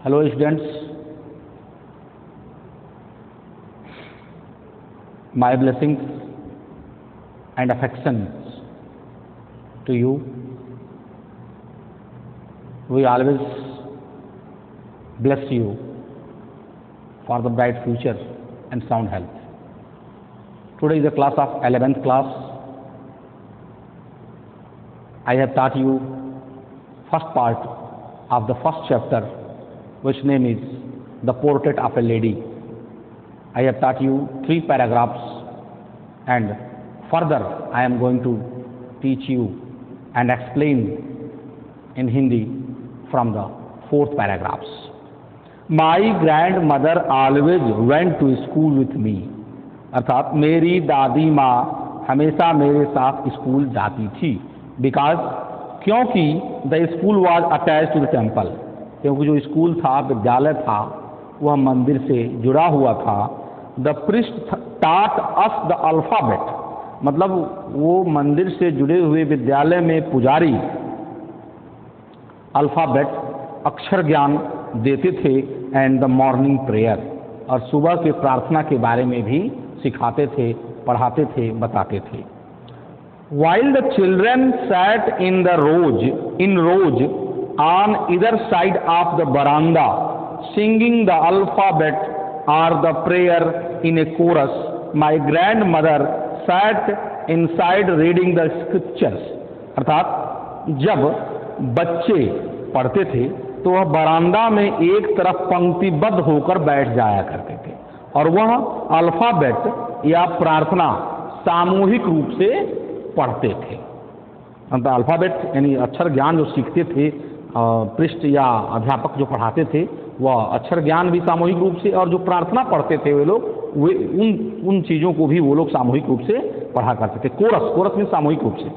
Hello students, my blessings and affections to you. We always bless you for the bright future and sound health. Today is a class of 11th class. I have taught you first part of the first chapter, which name is The Portrait of a Lady. I have taught you 3 paragraphs, and further I am going to teach you and explain in Hindi from the 4th paragraphs. My grandmother always went to school with me. अर्थात मेरी दादी माँ हमेशा मेरे साथ school जाती थी. Because क्योंकि the school was attach to the temple, क्योंकि जो स्कूल था, विद्यालय था, वह मंदिर से जुड़ा हुआ था. द प्रिस्ट टाट अस द अल्फ़ाबेट, मतलब वो मंदिर से जुड़े हुए विद्यालय में पुजारी अल्फ़ाबेट अक्षर ज्ञान देते थे. एंड द मॉर्निंग प्रेयर, और सुबह के प्रार्थना के बारे में भी सिखाते थे, पढ़ाते थे, बताते थे. While the children sat in rows on either side of the veranda, singing the alphabet or the prayer in a chorus, my grandmother sat inside reading the scriptures. अर्थात जब बच्चे पढ़ते थे तो वह बरामदा में एक तरफ पंक्तिबद्ध होकर बैठ जाया करते थे, और वह अल्फाबेट या प्रार्थना सामूहिक रूप से पढ़ते थे. अर्थात अल्फाबेट यानी अक्षर ज्ञान जो सीखते थे, पृष्ठ या अध्यापक जो पढ़ाते थे, वह अक्षर ज्ञान भी सामूहिक रूप से, और जो प्रार्थना पढ़ते थे वे लोग, वे उन चीज़ों को भी वो लोग सामूहिक रूप से पढ़ा करते थे. कोरस में सामूहिक रूप से.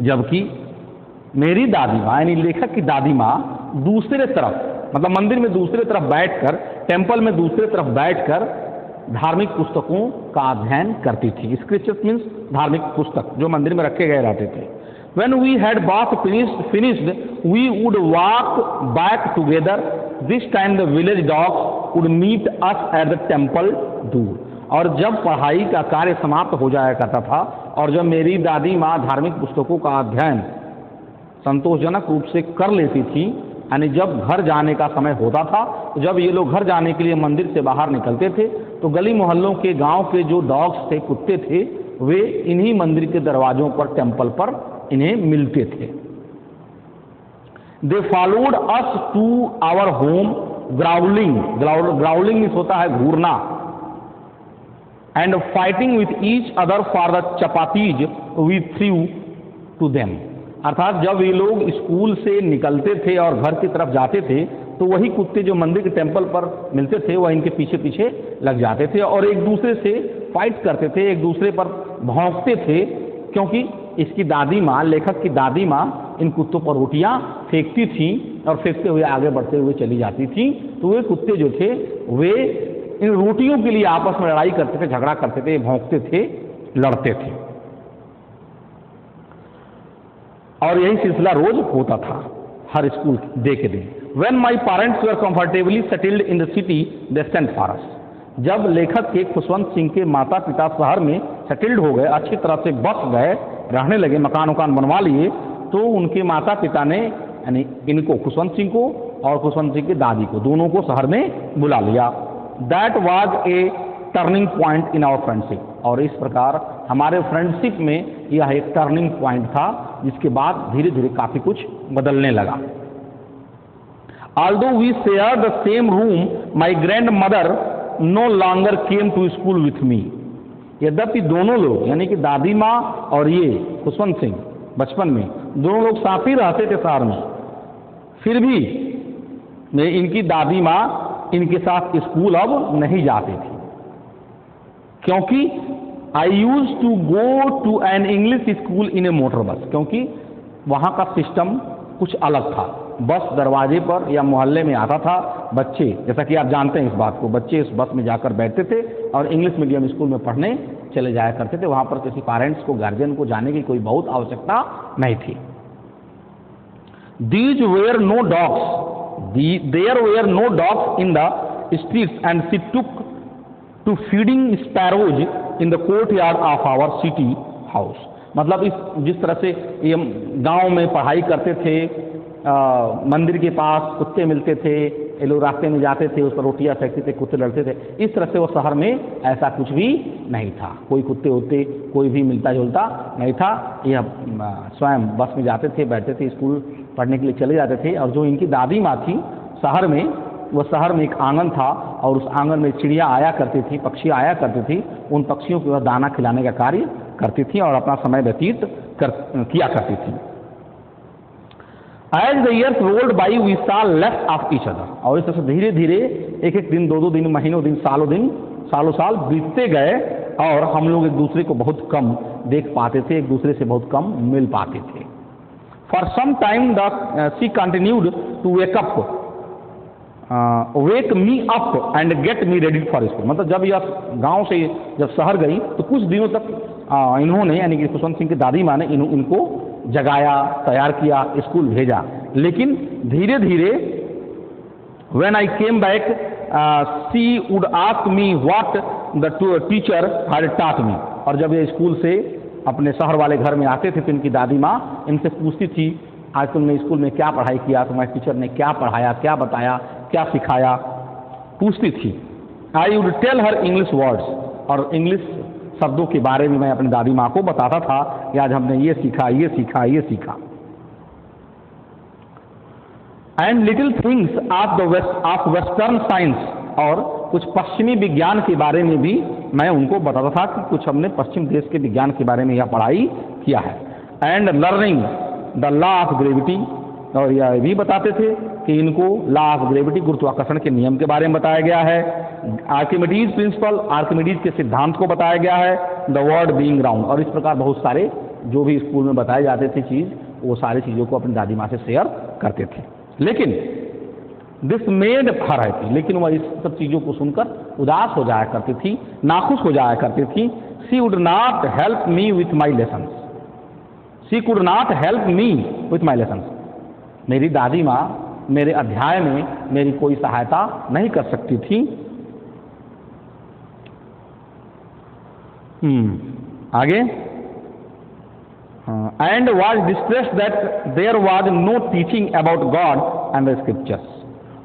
जबकि मेरी दादी माँ यानी लेखक की दादी माँ दूसरे तरफ, मतलब मंदिर में दूसरे तरफ बैठकर, टेम्पल में दूसरे तरफ बैठकर धार्मिक पुस्तकों का अध्ययन करती थी. स्क्रिप्चर्स मीन्स धार्मिक पुस्तक जो मंदिर में रखे गए रहते थे. When we had bath finished, we would walk back together. This time the village dogs would meet us at the temple door. और जब पढ़ाई का कार्य समाप्त हो जाया करता था और जब मेरी दादी माँ धार्मिक पुस्तकों का अध्ययन संतोषजनक रूप से कर लेती थी, यानी जब घर जाने का समय होता था, तो जब ये लोग घर जाने के लिए मंदिर से बाहर निकलते थे तो गली मोहल्लों के गांव के जो डॉग्स थे, कुत्ते थे, वे इन्हीं मंदिर के दरवाजों पर, टेम्पल पर इन्हें मिलते थे. They followed us to our home growling होता है घूरना, and fighting with each other for the chapatis we threw to them. अर्थात जब ये लोग स्कूल से निकलते थे और घर की तरफ जाते थे तो वही कुत्ते जो मंदिर के टेम्पल पर मिलते थे वह इनके पीछे पीछे लग जाते थे और एक दूसरे से फाइट करते थे, एक दूसरे पर भौंकते थे, क्योंकि इसकी दादी माँ, लेखक की दादी माँ, इन कुत्तों पर रोटियाँ फेंकती थी और फेंकते हुए आगे बढ़ते हुए चली जाती थी. तो वे कुत्ते जो थे वे इन रोटियों के लिए आपस में लड़ाई करते थे, झगड़ा करते थे, भौंकते थे, लड़ते थे. और यही सिलसिला रोज होता था हर स्कूल डे के दिन. When my parents were comfortably settled in the city, they sent for us. जब लेखक के खुशवंत सिंह के माता पिता शहर में सेटल्ड हो गए, अच्छी तरह से बस गए, रहने लगे, मकान बनवा लिए, तो उनके माता पिता ने यानी इनको, खुशवंत सिंह को और खुशवंत सिंह की दादी को, दोनों को शहर में बुला लिया. That was a turning point in our friendship. और इस प्रकार हमारे फ्रेंडशिप में यह एक टर्निंग पॉइंट था, जिसके बाद धीरे धीरे काफ़ी कुछ बदलने लगा. Although we shared the same room, my grandmother no longer came to school with me. यद्यपि दोनों लोग यानी कि दादी माँ और ये खुशवंत सिंह बचपन में दोनों लोग साथ ही रहते थे शहर में, फिर भी इनकी दादी माँ इनके साथ स्कूल अब नहीं जाती थी, क्योंकि I used to go to an English school in a motor bus. क्योंकि वहाँ का सिस्टम कुछ अलग था. बस दरवाजे पर या मोहल्ले में आता था, बच्चे, जैसा कि आप जानते हैं इस बात को, बच्चे इस बस में जाकर बैठते थे और इंग्लिश मीडियम स्कूल में पढ़ने चले जाया करते थे. वहाँ पर किसी पेरेंट्स को, गार्जियन को जाने की कोई बहुत आवश्यकता नहीं थी. These were no dogs There were no dogs in the streets, and she took to feeding sparrows in the courtyard of our city house. मतलब जिस तरह से ये गांव में पढ़ाई करते थे, मंदिर के पास कुत्ते मिलते थे, ये लोग रास्ते में जाते थे, उस पर रोटियां फेंकते थे, कुत्ते लड़ते थे, इस तरह से वो शहर में ऐसा कुछ भी नहीं था, कोई कुत्ते होते कोई भी मिलता जुलता नहीं था। यह स्वयं बस में जाते थे, बैठते थे, स्कूल पढ़ने के लिए चले जाते थे। और जो इनकी दादी माँ थी शहर में, वो शहर में एक आंगन था और उस आंगन में चिड़िया आया करती थी, पक्षी आया करती थी, उन पक्षियों को वह दाना खिलाने का कार्य करती थी और अपना समय व्यतीत किया करती थी। As the years rolled by, we saw less of each other. और इस तरह से धीरे धीरे एक एक दिन, दो दिन, महीनों दिन, सालों साल बीतते गए और हम लोग एक दूसरे को बहुत कम देख पाते थे, एक दूसरे से बहुत कम मिल पाते थे। For some time she continued to wake me up and get me ready for school. मतलब जब यह गांव से जब शहर गई तो कुछ दिनों तक इन्होंने, यानी कि खुशवंत सिंह की दादी माँ ने इनको जगाया, तैयार किया, स्कूल भेजा। लेकिन धीरे धीरे when I came back she would ask me what the teacher had taught me. और जब ये स्कूल से अपने शहर वाले घर में आते थे तो इनकी दादी माँ इनसे पूछती थी, आज तुमने स्कूल में क्या पढ़ाई किया, तुम्हारे टीचर ने क्या पढ़ाया, क्या बताया, क्या सिखाया, पूछती थी। I would tell her English words, और इंग्लिश शब्दों के बारे में मैं अपनी दादी माँ को बताता था कि आज हमने ये सीखा, ये सीखा, ये सीखा। And little things of western science, और कुछ पश्चिमी विज्ञान के बारे में भी मैं उनको बताता था कि कुछ हमने पश्चिम देश के विज्ञान के बारे में यह पढ़ाई किया है। And learning the law of gravity, और यह भी बताते थे कि इनको लॉ ऑफ ग्रेविटी, गुरुत्वाकर्षण के नियम के बारे में बताया गया है। आर्किमिडीज प्रिंसिपल, आर्किमिडीज के सिद्धांत को बताया गया है। द वर्ल्ड बीइंग राउंड, और इस प्रकार बहुत सारे जो भी स्कूल में बताए जाते थे चीज़, वो सारी चीज़ों को अपनी दादी माँ से शेयर करते थे। लेकिन दिस मेड हर हैप्पी, लेकिन वह इस सब चीज़ों को सुनकर उदास हो जाया करती थी, नाखुश हो जाया करती थी। She would not help me with my lessons, she could not help me with my lessons. मेरी दादी माँ मेरे अध्याय में मेरी कोई सहायता नहीं कर सकती थी। आगे, and was distressed that there was no teaching about God and the scriptures,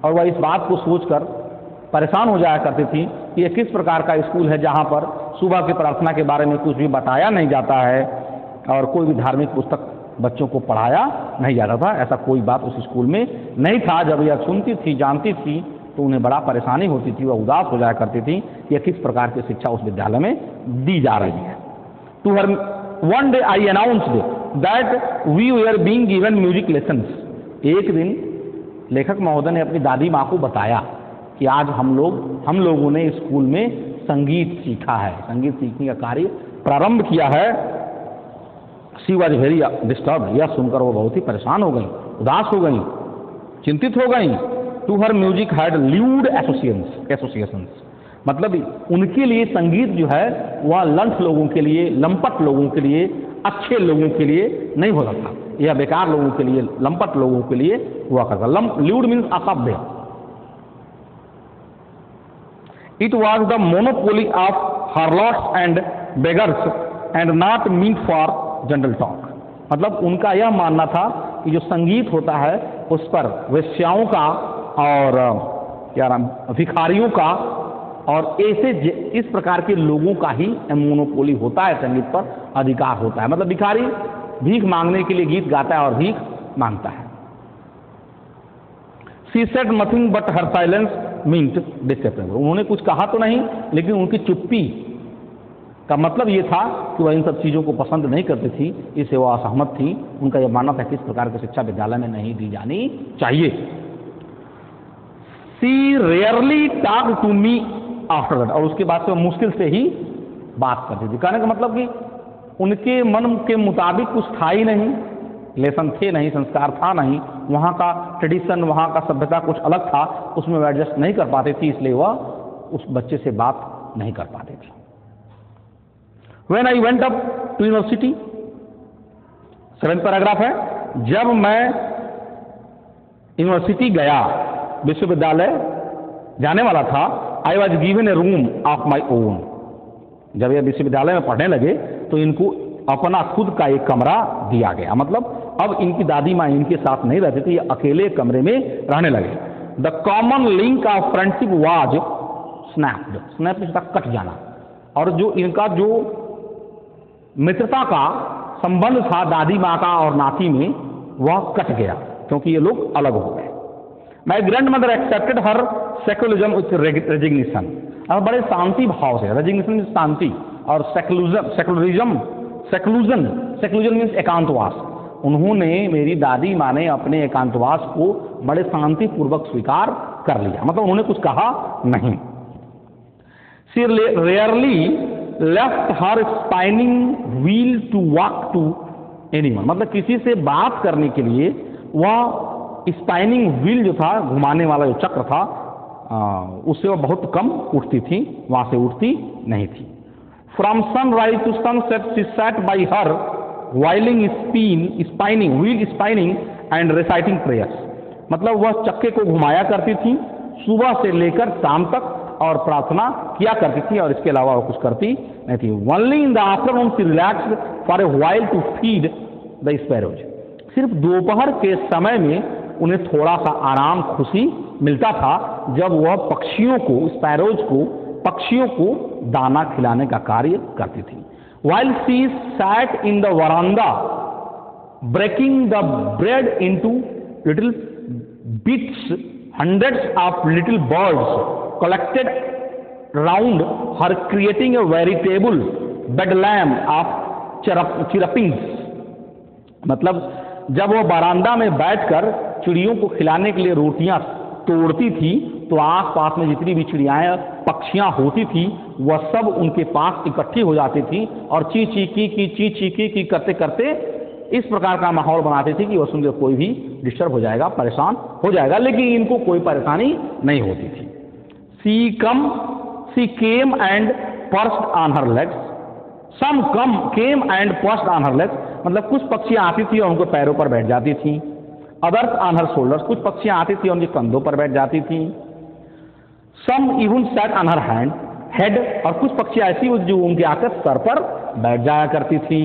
और वह इस बात को सोचकर परेशान हो जाया करती थी कि यह किस प्रकार का स्कूल है जहाँ पर सुबह की प्रार्थना के बारे में कुछ भी बताया नहीं जाता है और कोई भी धार्मिक पुस्तक बच्चों को पढ़ाया नहीं जाता था। ऐसा कोई बात उस स्कूल में नहीं था। जब यह सुनती थी, जानती थी, तो उन्हें बड़ा परेशानी होती थी, वह उदास हो जाया करती थी कि यह किस प्रकार की शिक्षा उस विद्यालय में दी जा रही है। To her one day I announced that we were being given music lessons. एक दिन लेखक महोदय ने अपनी दादी माँ को बताया कि आज हम लोगों ने स्कूल में संगीत सीखा है, संगीत सीखने का कार्य प्रारंभ किया है। शी वॉज वेरी डिस्टर्ब, यह सुनकर वो बहुत ही परेशान हो गई, उदास हो गई, चिंतित हो गई। To her music had lewd associations, मतलब उनके लिए संगीत जो है वह लंठ लोगों के लिए, लंपट लोगों के लिए, अच्छे लोगों के लिए नहीं होता था, यह बेकार लोगों के लिए, लंपट लोगों के लिए हुआ करता। ल्यूड मीन्स असभ्य। It was the monopoly of harlots and beggars and not meet for general talk, मतलब उनका यह मानना था कि जो संगीत होता है उस पर वेश्याओं का और क्या नाम, भिखारियों का और ऐसे इस प्रकार के लोगों का ही मोनोपोली होता है, संगीत पर अधिकार होता है। मतलब भिखारी भीख मांगने के लिए गीत गाता है और भीख मांगता है। She said nothing but her silence meant disapproval, उन्होंने कुछ कहा तो नहीं, लेकिन उनकी चुप्पी का मतलब ये था कि वह इन सब चीज़ों को पसंद नहीं करती थी, इससे वह असहमत थी। उनका यह मानना था कि इस प्रकार की शिक्षा विद्यालय में नहीं दी जानी चाहिए। She rarely talk to me after that, और उसके बाद से वह मुश्किल से ही बात करती थी। कहने का मतलब कि उनके मन के मुताबिक कुछ था ही नहीं, लेसन थे नहीं, संस्कार था नहीं, वहाँ का ट्रेडिशन, वहाँ का सभ्यता कुछ अलग था, उसमें वह एडजस्ट नहीं कर पाती थी, इसलिए वह उस बच्चे से बात नहीं कर पाती थी। When I went up to university, 7th paragraph है, जब मैं यूनिवर्सिटी गया, विश्वविद्यालय जाने वाला था। I was given A room of my own. जब ये विश्वविद्यालय में पढ़ने लगे तो इनको अपना खुद का एक कमरा दिया गया, मतलब अब इनकी दादी माँ इनके साथ नहीं रहती थी, ये अकेले कमरे में रहने लगे। The common link of friendship was snapped. Snap से कट जाना, और जो इनका जो मित्रता का संबंध था दादी माँ का और नाती में, वह कट गया क्योंकि ये लोग अलग हो गए। My grand mother accepted her secularism with resignation. और बड़े शांति भाव से, रेजिग्नेशन मीन्स शांति, और सेक्लूजन मीन्स एकांतवास। उन्होंने, मेरी दादी माँ ने अपने एकांतवास को बड़े शांति पूर्वक स्वीकार कर लिया, मतलब उन्होंने कुछ कहा नहीं। She rarely left her spinning wheel to walk to anyone, मतलब किसी से बात करने के लिए वह स्पाइनिंग व्हील जो था, घुमाने वाला जो चक्र था, उससे वह बहुत कम उठती थी, वहां से उठती नहीं थी। From sunrise to sunset she sat by her wailing wheel spinning and reciting prayers, मतलब वह चक्के को घुमाया करती थी सुबह से लेकर शाम तक और प्रार्थना किया करती थी, और इसके अलावा वह कुछ करती नहीं थी। Only in the afternoon she relaxed for a while to feed the sparrows. सिर्फ दोपहर के समय में उन्हें थोड़ा सा आराम, खुशी मिलता था जब वह पक्षियों को, स्पैरोज को, पक्षियों को दाना खिलाने का कार्य करती थी। While she sat in the veranda, breaking the bread into little bits, hundreds of little birds collected round her, creating a veritable bedlam of chirpings. मतलब जब वो बरामदा में बैठकर चिड़ियों को खिलाने के लिए रोटियां तोड़ती थी, तो आस पास में जितनी भी चिड़ियाएं, पक्षियां होती थी, वह सब उनके पास इकट्ठी हो जाती थी और ची ची की करते करते इस प्रकार का माहौल बनाती थी कि वह सुनकर कोई भी डिस्टर्ब हो जाएगा, परेशान हो जाएगा, लेकिन इनको कोई परेशानी नहीं होती थी। She came and perched on her legs, some came and perched on her legs, मतलब कुछ पक्षियां आती थी और उनके पैरों पर बैठ जाती थी। अदर्स ऑन हर शोल्डर्स, कुछ पक्षियां आती थी और उनके कंधों पर बैठ जाती थी। Some even sat on her head, और कुछ पक्षियां ऐसी जो उनके आकर सर पर बैठ जाया करती थी।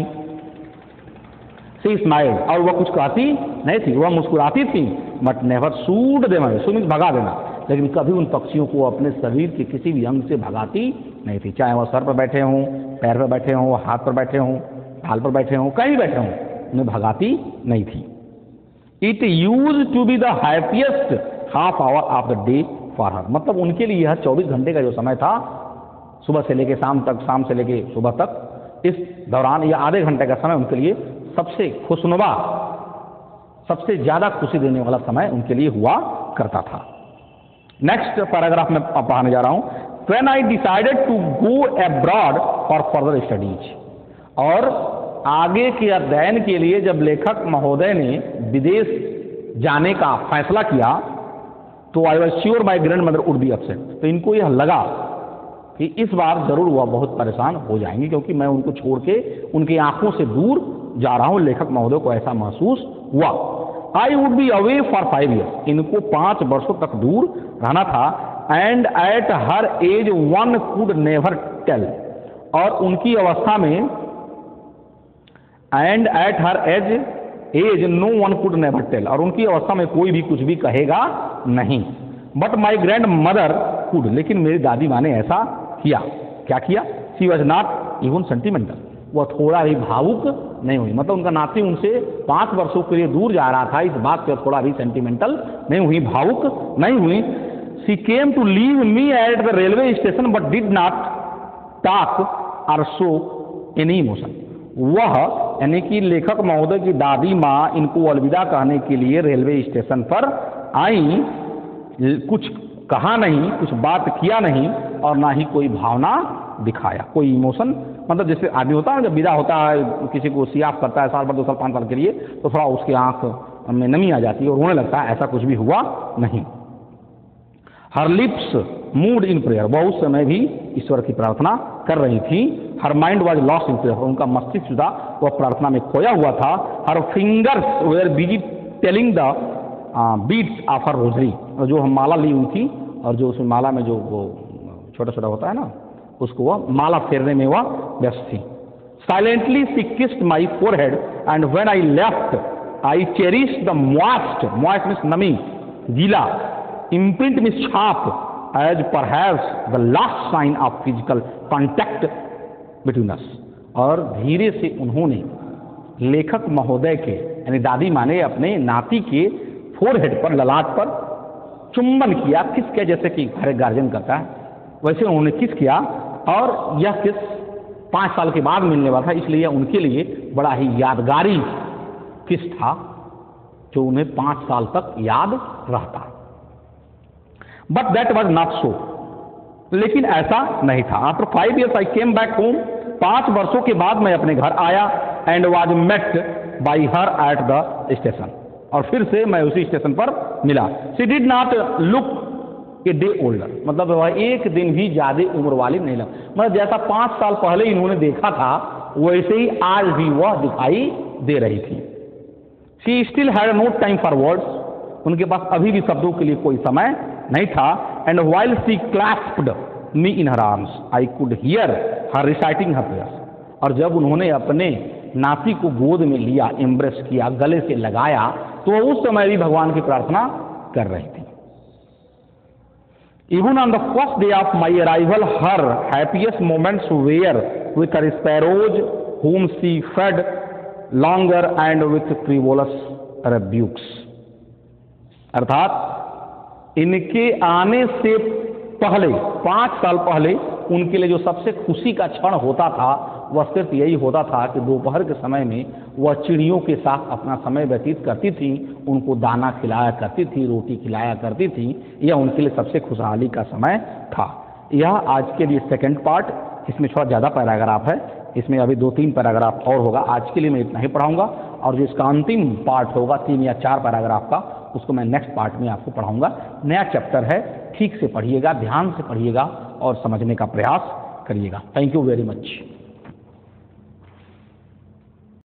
सी स्माइल्ड, और वह कुछ कहती नहीं थी, वह मुस्कुराती थी, but never should them away, shoe means भगा देना, लेकिन कभी उन पक्षियों को अपने शरीर के किसी भी अंग से भगाती नहीं थी, चाहे वह सर पर बैठे हों, पैर पर बैठे हों, हाथ पर बैठे हों, ढाल पर बैठे हों, कहीं बैठे हों, उन्हें भगाती नहीं थी। It use to be the happiest half hour of the day for her, मतलब उनके लिए यह 24 घंटे का जो समय था, सुबह से लेके शाम तक, शाम से लेके सुबह तक, इस दौरान यह आधे घंटे का समय उनके लिए सबसे खुशनुमा, सबसे ज्यादा खुशी देने वाला समय उनके लिए हुआ करता था। नेक्स्ट पैराग्राफ में पढ़ाने जा रहा हूं। When I decided to go abroad for further studies, और आगे के अध्ययन के लिए जब लेखक महोदय ने विदेश जाने का फैसला किया, तो I was sure my grand mother would be upset, तो इनको यह लगा कि इस बार जरूर वह बहुत परेशान हो जाएंगे, क्योंकि मैं उनको छोड़ के उनकी आंखों से दूर जा रहा हूं। लेखक महोदय को ऐसा महसूस हुआ। I would be away for 5 years, इनको 5 वर्षों तक दूर रहना था। And at her age one could never tell, और उनकी अवस्था में, and at her age no one could never tell, और उनकी अवस्था में कोई भी कुछ भी कहेगा नहीं। But my grand mother could, लेकिन मेरी दादी माँ ने ऐसा किया। क्या किया? She was not even sentimental, वह थोड़ा भी भावुक नहीं हुई, मतलब उनका नाती उनसे 5 वर्षों के लिए दूर जा रहा था, इस बात पे थोड़ा भी सेंटिमेंटल नहीं हुई, भावुक नहीं हुई। She came to leave me at the railway station but did not talk or show any emotion, वह यानी कि लेखक महोदय की दादी माँ इनको अलविदा कहने के लिए रेलवे स्टेशन पर आई, कुछ कहा नहीं, कुछ बात किया नहीं, और ना ही कोई भावना दिखाया, कोई इमोशन, मतलब जैसे आदमी होता है जब विदा होता है, किसी को सियाफ करता है साल भर 2 साल 5 साल के लिए, तो थोड़ा उसकी आंख में नमी आ जाती है और रोने लगता है, ऐसा कुछ भी हुआ नहीं। हर लिप्स मूड इन प्रेयर, वह उस समय भी ईश्वर की प्रार्थना कर रही थी। Her mind was lost in prayer, उनका मस्तिष्क जो था वह प्रार्थना में खोया हुआ था। Her fingers were busy telling the beads of her rosary, जो हम माला ली हुई थी और जो उसमें माला में जो वो छोटा छोटा होता है ना, उसको वह माला फेरने में वह व्यस्त थी। Silently she kissed my forehead and when I left I cherish the moist means नमी, गीला, इम्प्रिंट मीन्स छाप, as perhaps the last sign of physical contact between us. और धीरे से उन्होंने लेखक महोदय के यानी दादी माने अपने नाती के फोरहेड पर, ललाट पर चुंबन किया, किस किया जैसे कि हर एक गार्जियन करता है, वैसे उन्होंने किस किया। और यह किस 5 साल के बाद मिलने वाला था, इसलिए उनके लिए बड़ा ही यादगारी किस था जो उन्हें 5 साल तक याद रहता। But that was not so, लेकिन ऐसा नहीं था। After 5 years I came back home, 5 वर्षों के बाद मैं अपने घर आया, and was met by her at the station, और फिर से मैं उसी स्टेशन पर मिला। She did not look a day older, मतलब वह एक दिन भी ज्यादा उम्र वाली नहीं लगा, मतलब जैसा 5 साल पहले इन्होंने देखा था वैसे ही आज भी वह दिखाई दे रही थी। She still had no time for words, उनके पास अभी भी शब्दों के लिए कोई समय नहीं था। And while she clasped me in her arms I could hear her reciting her prayers, और जब उन्होंने अपने नाती को गोद में लिया, एम्ब्रेस किया, गले से लगाया, तो उस समय भी भगवान की प्रार्थना कर रही थी। Even on the first day of my arrival her happiest moments were with her sparrows whom she fed longer and with frivolous rebukes, अर्थात इनके आने से पहले 5 साल पहले उनके लिए जो सबसे खुशी का क्षण होता था वह सिर्फ यही होता था कि दोपहर के समय में वह चिड़ियों के साथ अपना समय व्यतीत करती थी, उनको दाना खिलाया करती थी, रोटी खिलाया करती थी। यह उनके लिए सबसे खुशहाली का समय था। यह आज के लिए सेकंड पार्ट, इसमें थोड़ा ज़्यादा पैराग्राफ है, इसमें अभी 2-3 पैराग्राफ और होगा। आज के लिए मैं इतना ही पढ़ाऊंगा, और जो इसका अंतिम पार्ट होगा 3 या 4 पैराग्राफ का, उसको मैं नेक्स्ट पार्ट में आपको पढ़ाऊंगा। नया चैप्टर है, ठीक से पढ़िएगा, ध्यान से पढ़िएगा और समझने का प्रयास करिएगा। Thank you very much.